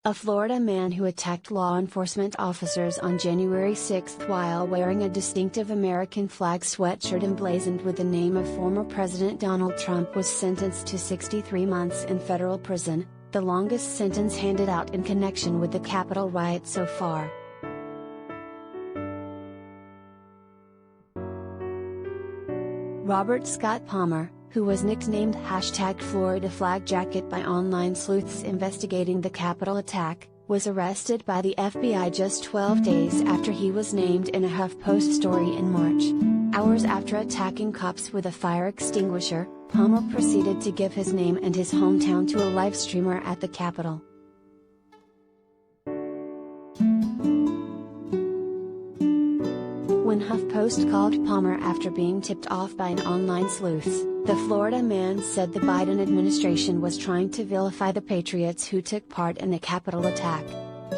A Florida man who attacked law enforcement officers on January 6 while wearing a distinctive American flag sweatshirt emblazoned with the name of former President Donald Trump was sentenced to 63 months in federal prison, the longest sentence handed out in connection with the Capitol riot so far. Robert Scott Palmer, who was nicknamed #FloridaFlagJacket by online sleuths investigating the Capitol attack, was arrested by the FBI just 12 days after he was named in a HuffPost story in March. Hours after attacking cops with a fire extinguisher, Palmer proceeded to give his name and his hometown to a live streamer at the Capitol. When HuffPost called Palmer after being tipped off by an online sleuth, the Florida man said the Biden administration was trying to vilify the patriots who took part in the Capitol attack.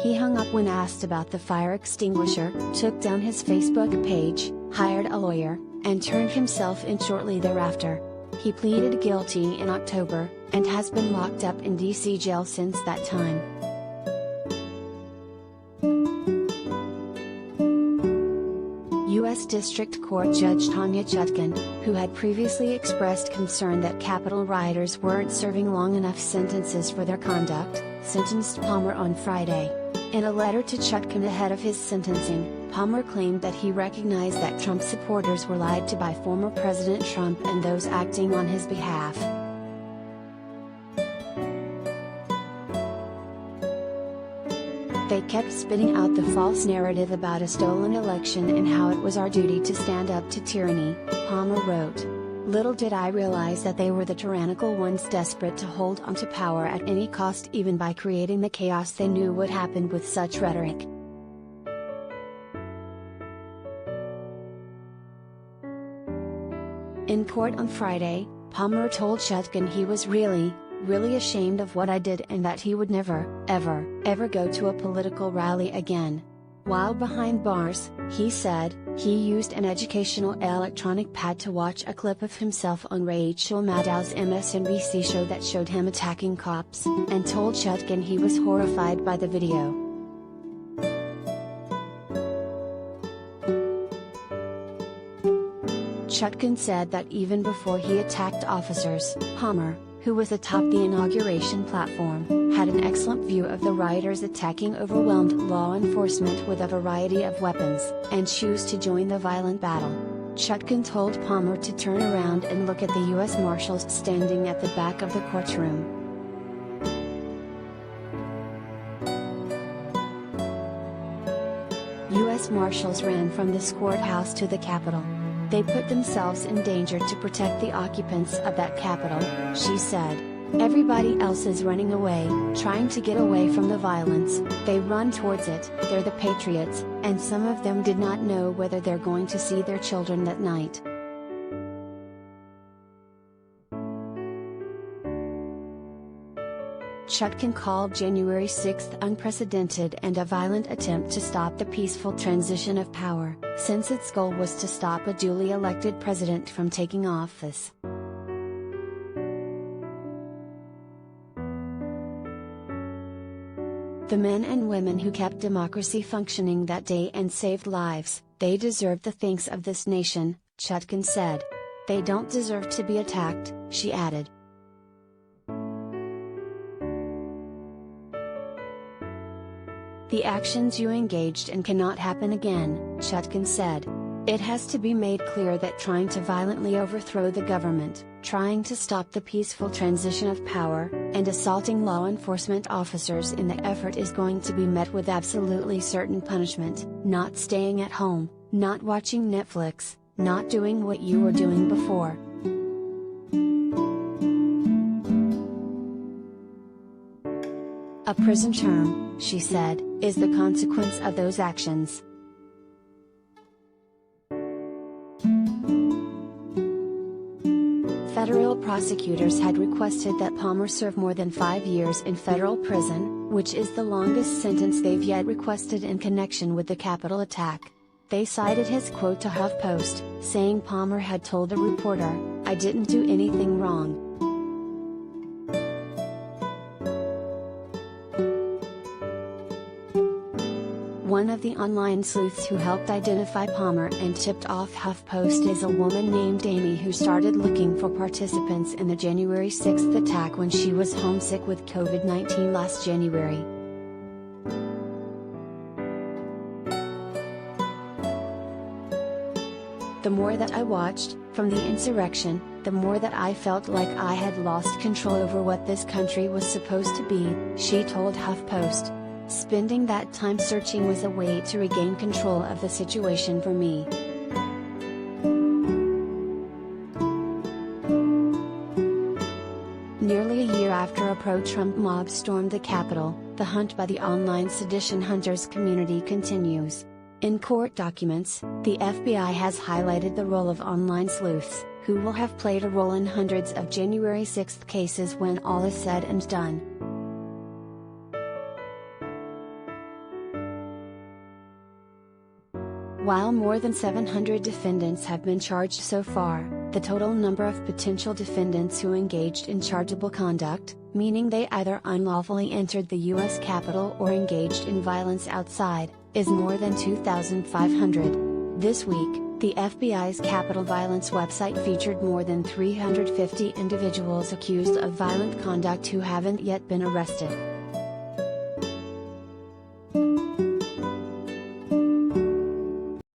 He hung up when asked about the fire extinguisher, took down his Facebook page, hired a lawyer, and turned himself in shortly thereafter. He pleaded guilty in October, and has been locked up in D.C. jail since that time. U.S. District Court Judge Tanya Chutkan, who had previously expressed concern that Capitol rioters weren't serving long enough sentences for their conduct, sentenced Palmer on Friday. In a letter to Chutkan ahead of his sentencing, Palmer claimed that he recognized that Trump supporters were lied to by former President Trump and those acting on his behalf. They kept spitting out the false narrative about a stolen election and how it was our duty to stand up to tyranny, Palmer wrote. Little did I realize that they were the tyrannical ones desperate to hold onto power at any cost, even by creating the chaos they knew would happen with such rhetoric. In court on Friday, Palmer told Chutkan he was really ashamed of what I did and that he would never, ever go to a political rally again. While behind bars, he said, he used an educational electronic pad to watch a clip of himself on Rachel Maddow's MSNBC show that showed him attacking cops, and told Chutkan he was horrified by the video. Chutkan said that even before he attacked officers, Palmer, who was atop the inauguration platform, had an excellent view of the rioters attacking overwhelmed law enforcement with a variety of weapons, and choose to join the violent battle. Chutkan told Palmer to turn around and look at the U.S. Marshals standing at the back of the courtroom. U.S. Marshals ran from this courthouse to the Capitol. They put themselves in danger to protect the occupants of that Capitol, she said. Everybody else is running away, trying to get away from the violence. They run towards it, they're the patriots, and some of them did not know whether they're going to see their children that night. Chutkan called January 6 unprecedented and a violent attempt to stop the peaceful transition of power, since its goal was to stop a duly elected president from taking office. The men and women who kept democracy functioning that day and saved lives, they deserve the thanks of this nation, Chutkan said. They don't deserve to be attacked, she added. The actions you engaged in cannot happen again, Chutkan said. It has to be made clear that trying to violently overthrow the government, trying to stop the peaceful transition of power, and assaulting law enforcement officers in the effort is going to be met with absolutely certain punishment, not staying at home, not watching Netflix, not doing what you were doing before. A prison term, she said, is the consequence of those actions. Federal prosecutors had requested that Palmer serve more than 5 years in federal prison, which is the longest sentence they've yet requested in connection with the Capitol attack. They cited his quote to HuffPost, saying Palmer had told a reporter, "I didn't do anything wrong." One of the online sleuths who helped identify Palmer and tipped off HuffPost is a woman named Amy, who started looking for participants in the January 6th attack when she was homesick with COVID-19 last January. The more that I watched, from the insurrection, the more that I felt like I had lost control over what this country was supposed to be, she told HuffPost. Spending that time searching was a way to regain control of the situation for me. Nearly a year after a pro-Trump mob stormed the Capitol, the hunt by the online sedition hunters community continues. In court documents, the FBI has highlighted the role of online sleuths, who will have played a role in hundreds of January 6th cases when all is said and done. While more than 700 defendants have been charged so far, the total number of potential defendants who engaged in chargeable conduct, meaning they either unlawfully entered the U.S. Capitol or engaged in violence outside, is more than 2,500. This week, the FBI's Capitol Violence website featured more than 350 individuals accused of violent conduct who haven't yet been arrested.